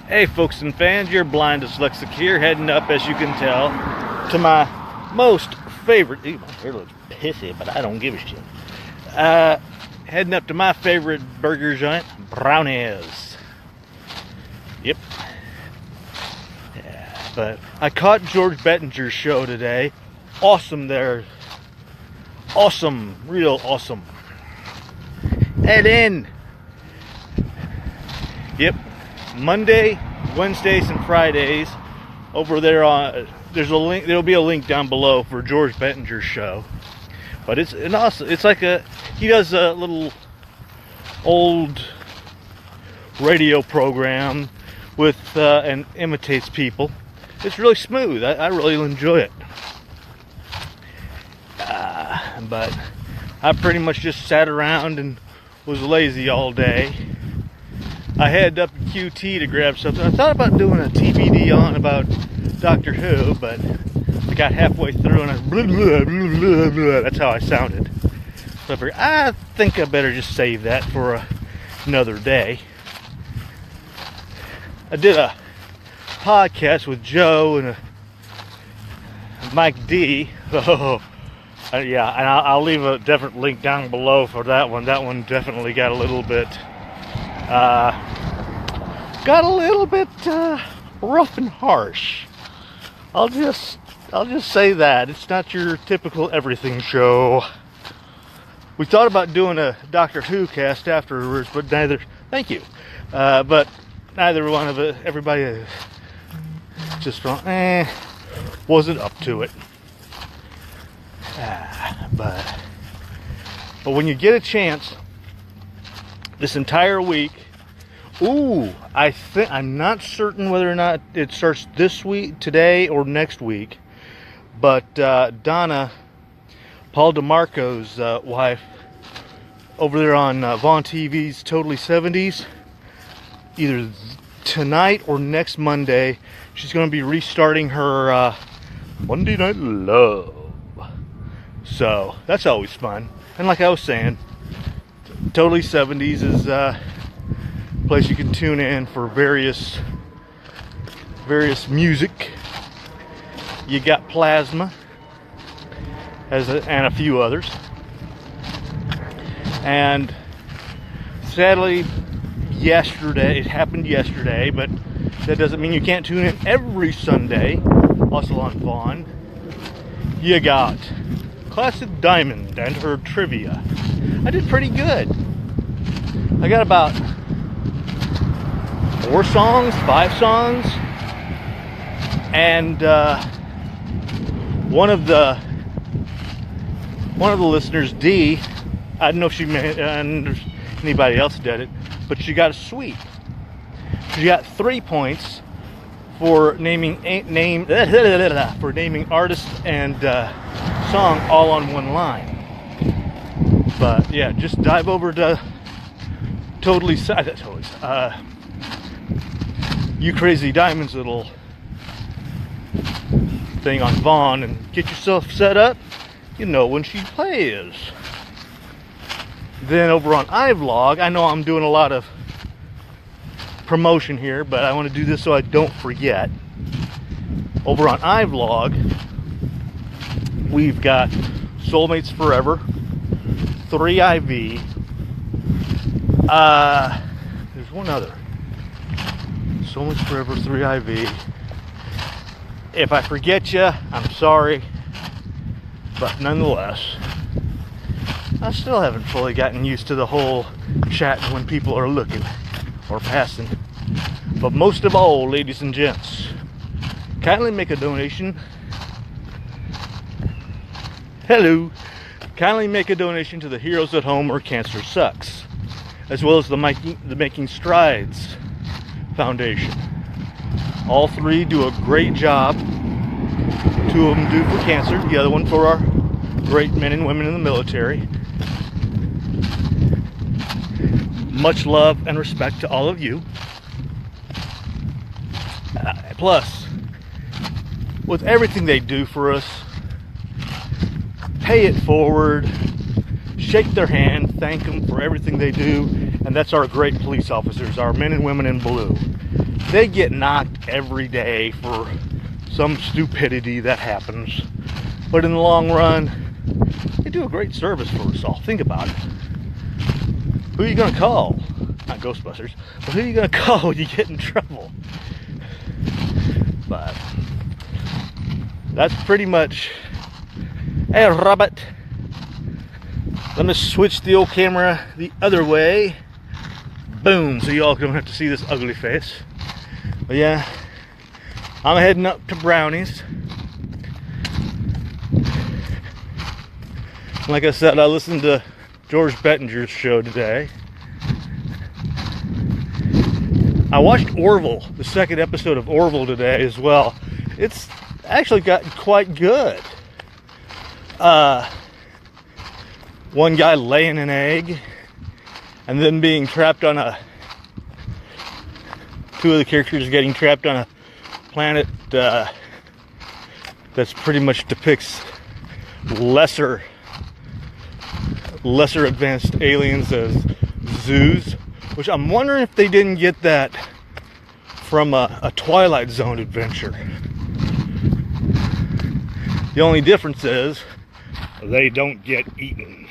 Hey folks and fans, your blind dyslexic here, heading up, as you can tell, to my most favorite, my hair looks pissy, but I don't give a shit. Heading up to my favorite burger joint, Brownies. Yep. Yeah, but I caught George Bettinger's show today. Awesome there. Awesome, real awesome. Head in. Yep. Monday, Wednesdays, and Fridays over there on there's a link. There'll be a link down below for George Bettinger's show. But it's an awesome. It's like he does a little old radio program with and imitates people. It's really smooth. I really enjoy it. But I pretty much just sat around and was lazy all day. I headed up to QT to grab something. I thought about doing a TBD on about Doctor Who, but I got halfway through and blah, blah, blah, blah, blah. That's how I sounded. So I figured, I think I better just save that for another day. I did a podcast with Joe and Mike D. Yeah, and I'll leave a different link down below for that one. That one definitely got a little bit rough and harsh. I'll just say that it's not your typical everything show. We thought about doing a Doctor Who cast afterwards, but neither. Thank you, but neither one of it. Everybody just wasn't up to it. But when you get a chance, this entire week. I'm not certain whether or not it starts this week, today, or next week. But Donna, Paul DeMarco's wife, over there on Vaughn TV's Totally 70s, either tonight or next Monday, she's going to be restarting her Monday Night Love. So that's always fun. And like I was saying, Totally 70s is place you can tune in for various music. You got Plasma and a few others. And sadly, it happened yesterday, but that doesn't mean you can't tune in every Sunday. Also on Vaughn, you got Classic Diamond and her trivia. I did pretty good. I got about 5 songs, and one of the listeners, D, I don't know if she and anybody else did it, but she got a sweep. She got 3 points for naming artist and song all on one line. But yeah, just dive over to You Crazy Diamond's little thing on Vaughn and get yourself set up. You know when she plays. Then over on iVlog, I know I'm doing a lot of promotion here, but I want to do this so I don't forget. Over on iVlog, we've got Soulmates Forever, 3IV. There's one other. Soulmates Forever, 3IV. If I forget you, I'm sorry. But nonetheless, I still haven't fully gotten used to the whole chat when people are looking or passing. But most of all, ladies and gents, kindly make a donation. Hello. Kindly make a donation to the Heroes at Home or Cancer Sucks, as well as the Making Strides Foundation. All three do a great job. 2 of them do for cancer, the other one for our great men and women in the military. Much love and respect to all of you. Plus, with everything they do for us, pay it forward, shake their hand, thank them for everything they do, and that's our great police officers, our men and women in blue. they get knocked every day for some stupidity that happens. But in the long run, they do a great service for us all. Think about it. Who are you going to call? Not Ghostbusters, but who are you going to call when you get in trouble? But that's pretty much. Hey, Robert. Let me switch the old camera the other way. Boom, so y'all don't have to see this ugly face. But yeah, I'm heading up to Brownies. Like I said, I listened to George Bettinger's show today. I watched Orville, the second episode of Orville today as well. It's actually gotten quite good. One guy laying an egg and then being trapped on two of the characters getting trapped on a planet that's pretty much depicts lesser advanced aliens as zoos, which I'm wondering if they didn't get that from a Twilight Zone adventure. The only difference is they don't get eaten.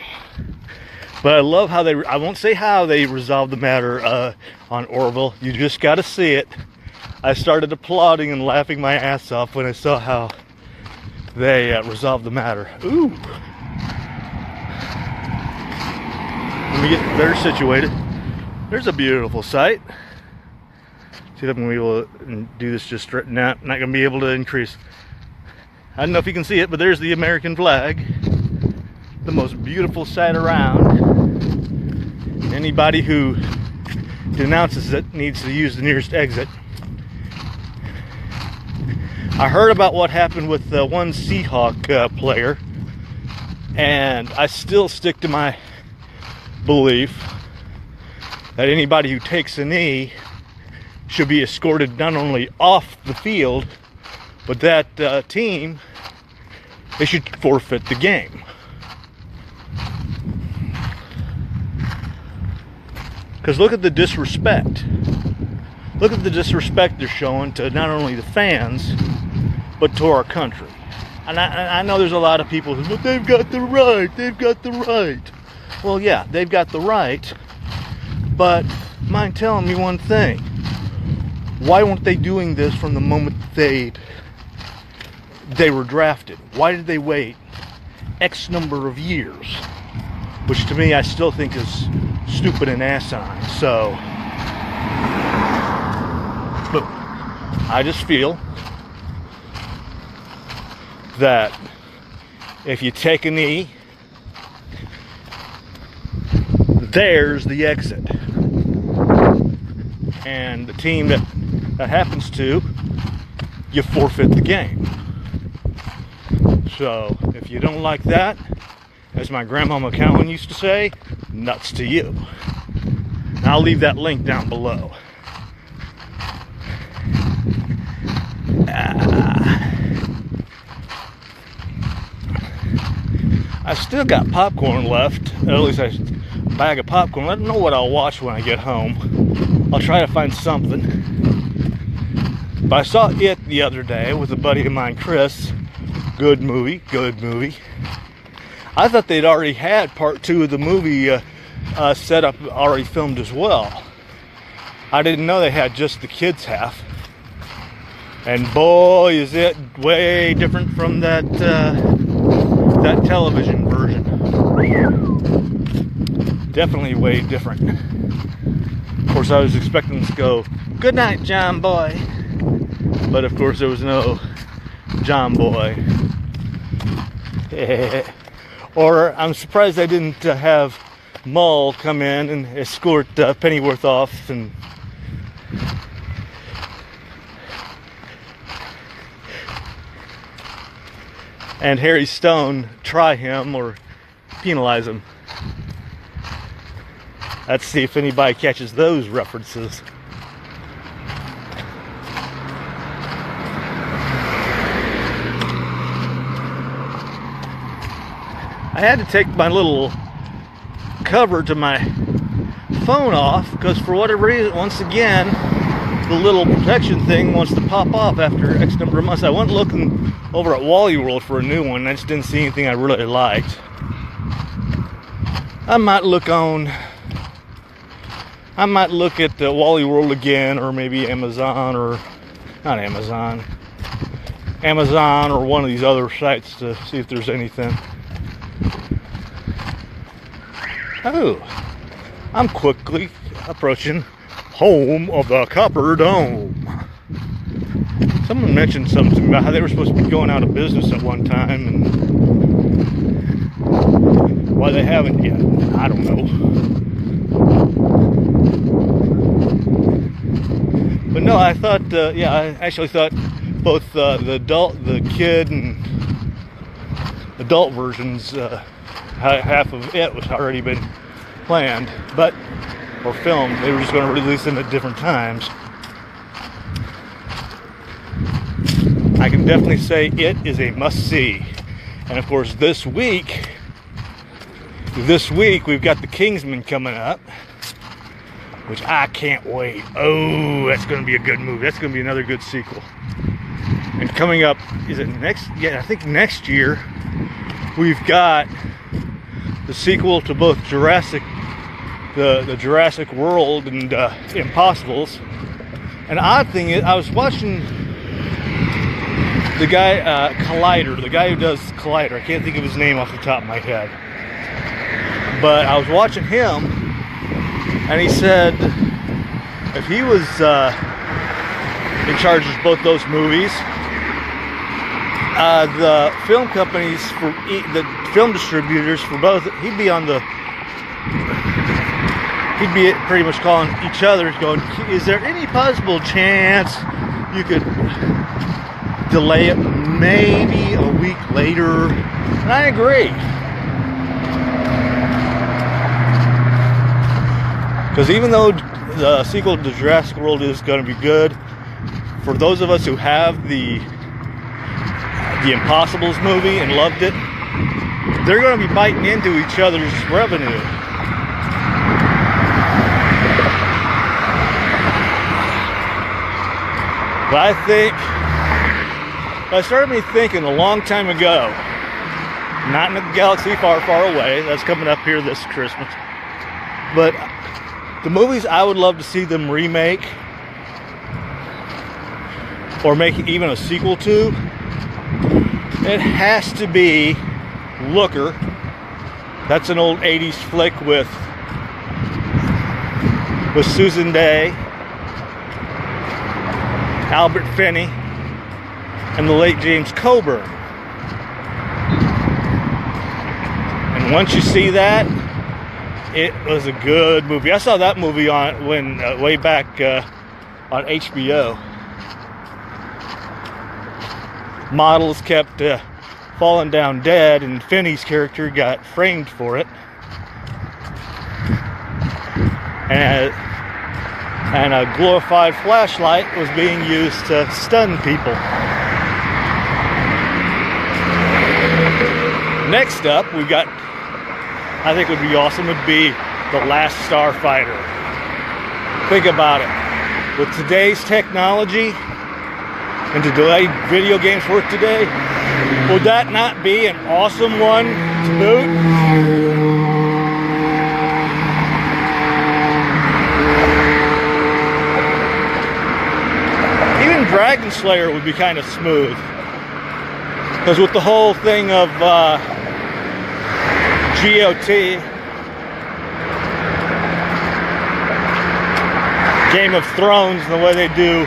But I love how I won't say how they resolved the matter on Orville. You just got to see it. I started applauding and laughing my ass off when I saw how they resolved the matter. Ooh. Let me get better situated. There's a beautiful sight. See if I'm going to be able to do this just straight. Not going to be able to increase. I don't know if you can see it, but there's the American flag. The most beautiful sight around. Anybody who denounces it needs to use the nearest exit. I heard about what happened with the one Seahawk player, and I still stick to my belief that anybody who takes a knee should be escorted not only off the field, but that team, they should forfeit the game. Because look at the disrespect. Look at the disrespect they're showing to not only the fans, but to our country. And I know there's a lot of people who say, but they've got the right, they've got the right. Well, yeah, they've got the right, but mind telling me one thing. Why weren't they doing this from the moment they were drafted? Why did they wait X number of years? Which to me, I still think is stupid and asinine. So, but I just feel that if you take a knee, there's the exit. And the team that happens to, you forfeit the game. So, if you don't like that, as my grandmama Cowan used to say, nuts to you. And I'll leave that link down below. I still got popcorn left, at least a bag of popcorn. I don't know what I'll watch when I get home. I'll try to find something. But I saw It the other day with a buddy of mine, Chris. Good movie, good movie. I thought they'd already had part 2 of the movie set up, already filmed as well. I didn't know they had just the kids half. And boy, is it way different from that television version. Definitely way different. Of course, I was expecting to go, "Good night, John Boy." But of course, there was no John Boy. Or I'm surprised I didn't have Mull come in and escort Pennyworth off and Harry Stone try him or penalize him. Let's see if anybody catches those references. I had to take my little cover to my phone off because for whatever reason, once again, the little protection thing wants to pop off after X number of months. I went looking over at Wally World for a new one, and I just didn't see anything I really liked. I might look at the Wally World again, or maybe Amazon, or not Amazon or one of these other sites to see if there's anything. Oh, I'm quickly approaching home of the Copper Dome. Someone mentioned something about how they were supposed to be going out of business at one time, and why they haven't yet, I don't know. But no, I thought, I actually thought both the kid and adult versions, half of it was already been planned, or filmed. They were just going to release them at different times. I can definitely say it is a must-see. And of course, this week we've got The Kingsman coming up, which I can't wait. Oh, that's going to be a good movie. That's going to be another good sequel. And coming up, is it next? Yeah, I think next year we've got the sequel to both the Jurassic World and Impossibles. And odd thing is, I was watching the guy Collider, the guy who does Collider. I can't think of his name off the top of my head, but I was watching him, and he said if he was in charge of both those movies, the film companies, for the film distributors for both, he'd be pretty much calling each other, going, is there any possible chance you could delay it maybe a week later? And I agree. Because even though the sequel to Jurassic World is going to be good, for those of us who have the Impossibles movie and loved it, they're going to be biting into each other's revenue. But I think, it started me thinking a long time ago, not in a galaxy far, far away, that's coming up here this Christmas, but the movies I would love to see them remake, or make even a sequel to, it has to be Looker. That's an old 80s flick with Susan Day, Albert Finney, and the late James Coburn. And once you see that, it was a good movie. I saw that movie way back on HBO. Models kept falling down dead, and Finney's character got framed for it. And a glorified flashlight was being used to stun people. Next up, we've got, I think would be awesome, would be The Last Starfighter. Think about it. With today's technology and the way video games work today, would that not be an awesome one to boot? Even Dragon Slayer would be kind of smooth. Because with the whole thing of GOT, Game of Thrones, and the way they do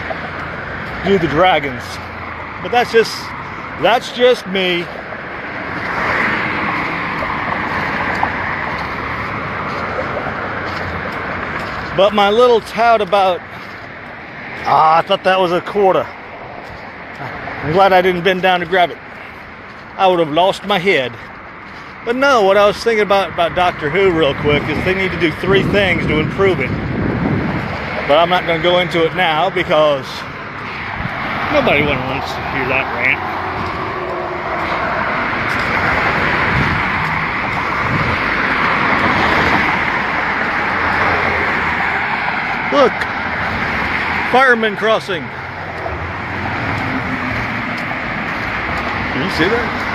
the dragons. But that's just me. But my little tout about, I thought that was a quarter. I'm glad I didn't bend down to grab it. I would have lost my head. But no, what I was thinking about Doctor Who real quick is they need to do 3 things to improve it. But I'm not going to go into it now because nobody wants to hear that rant. Look, Fireman crossing. Can you see that?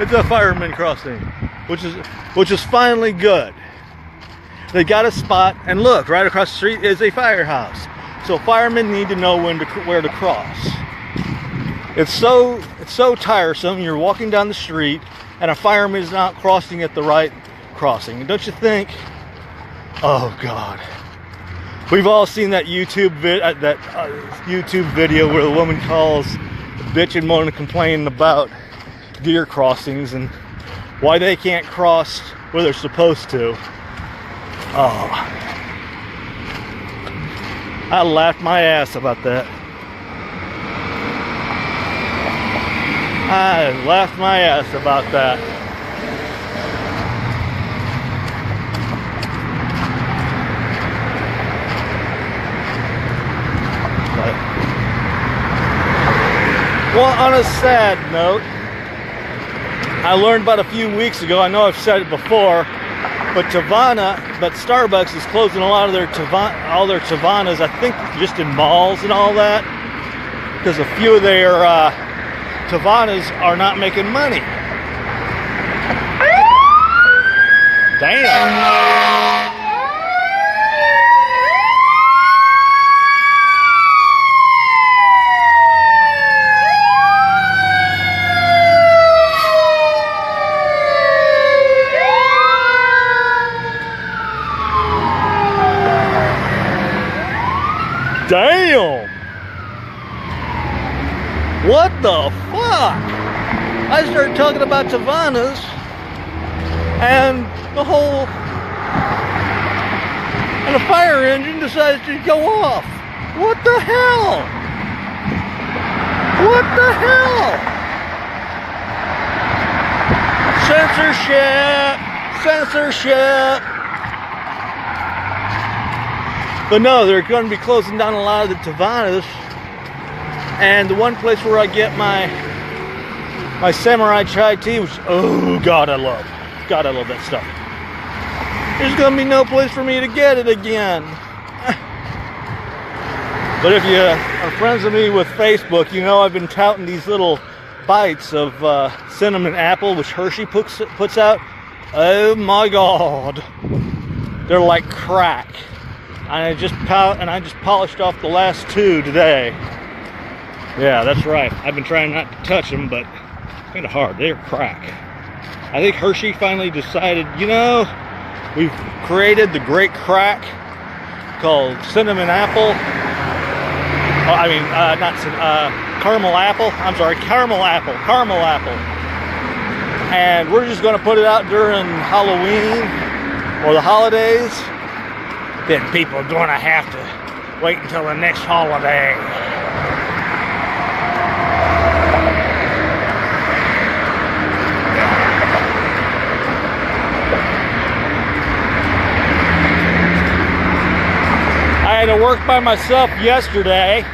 It's a fireman crossing, which is finally good. They got a spot, and look, right across the street is a firehouse. So firemen need to know where to cross. It's so tiresome. You're walking down the street, and a fireman is not crossing at the right crossing. Don't you think? Oh God. We've all seen that YouTube video where the woman calls, bitching, moaning, complaining about deer crossings and why they can't cross where they're supposed to. Oh, I laughed my ass about that. I laughed my ass about that. Well, on a sad note, I learned about a few weeks ago, I know I've said it before, but Starbucks is closing a lot of their Tevanas, I think just in malls and all that, because a few of their Tevanas are not making money. Damn. Damn! What the fuck? I started talking about Tevanas, and the fire engine decides to go off. What the hell? What the hell? Censorship! But no, they're going to be closing down a lot of the Tevanas. And the one place where I get my samurai chai tea, which, oh God, I love that stuff. There's going to be no place for me to get it again. But if you are friends with me with Facebook, you know I've been touting these little bites of cinnamon apple, which Hershey puts out. Oh my God. They're like crack. And I just polished off the last two today. Yeah, that's right. I've been trying not to touch them, but it's kind of hard. They're crack. I think Hershey finally decided, you know, we've created the great crack called cinnamon apple. Oh, I mean, caramel apple. I'm sorry, caramel apple. And we're just going to put it out during Halloween or the holidays. Then people are going to have to wait until the next holiday. I had to work by myself yesterday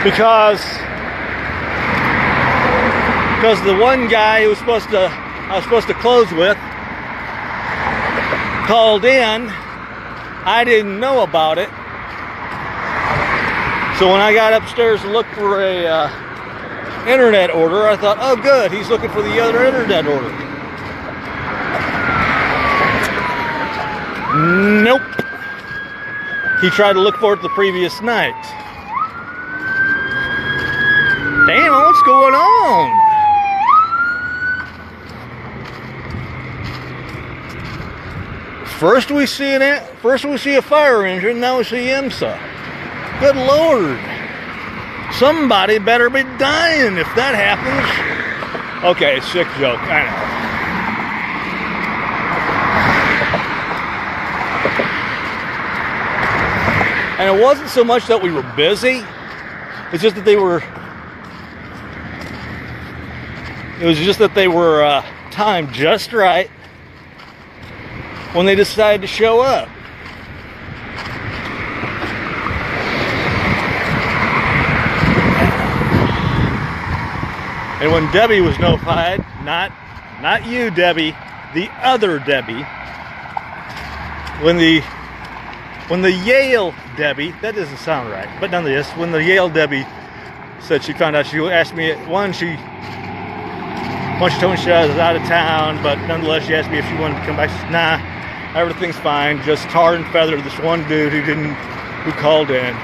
because the one guy who I was supposed to close with called in. I didn't know about it. So when I got upstairs to look for a internet order, I thought, oh good, he's looking for the other internet order. Nope. He tried to look for it the previous night. Damn, what's going on? First we see a fire engine, now we see IMSA. Good Lord. Somebody better be dying if that happens. Okay, sick joke, I know. And it wasn't so much that we were busy, it's just that they were timed just right when they decided to show up. And when Debbie was notified, not you, Debbie, the other Debbie, when the when the Yale Debbie, that doesn't sound right, but nonetheless, when the Yale Debbie said she found out, she asked me, once she told me she was out of town, but nonetheless she asked me if she wanted to come back. She said, nah, everything's fine, just tar and feather this one dude who called in.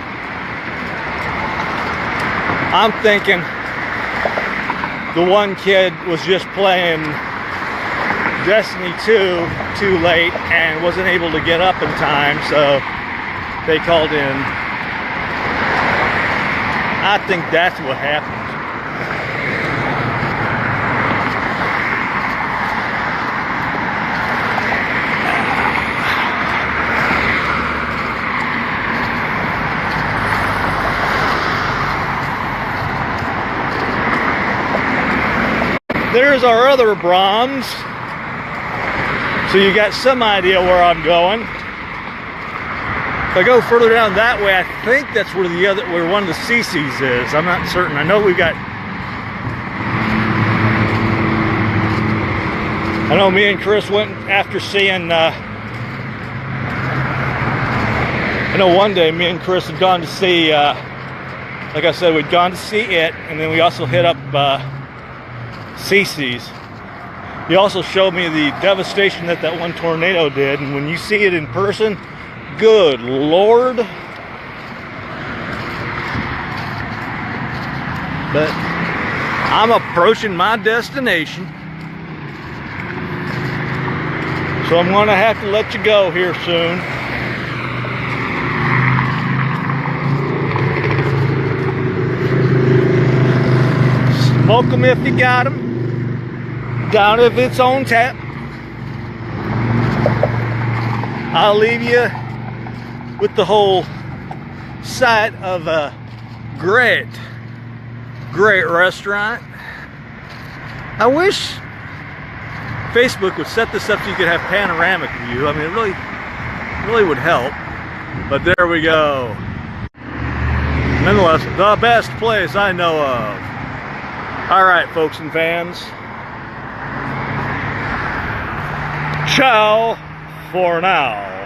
I'm thinking the one kid was just playing Destiny 2 too late and wasn't able to get up in time, so they called in. I think that's what happened. There's our other Brahms. So you got some idea where I'm going. If I go further down that way, I think that's where where one of the CC's is. I'm not certain. I know me and Chris went after seeing, I know one day me and Chris had gone to see, like I said, we'd gone to see it, and then we also hit up CC's. He also showed me the devastation that one tornado did, and when you see it in person, good Lord. But I'm approaching my destination, so I'm going to have to let you go here soon. Smoke 'em if you got 'em. Down if it's on tap. I'll leave you with the whole sight of a great restaurant. I wish Facebook would set this up so you could have panoramic view. I mean, it really would help. But there we go. Nonetheless, the best place I know of. All right, folks and fans. Ciao for now.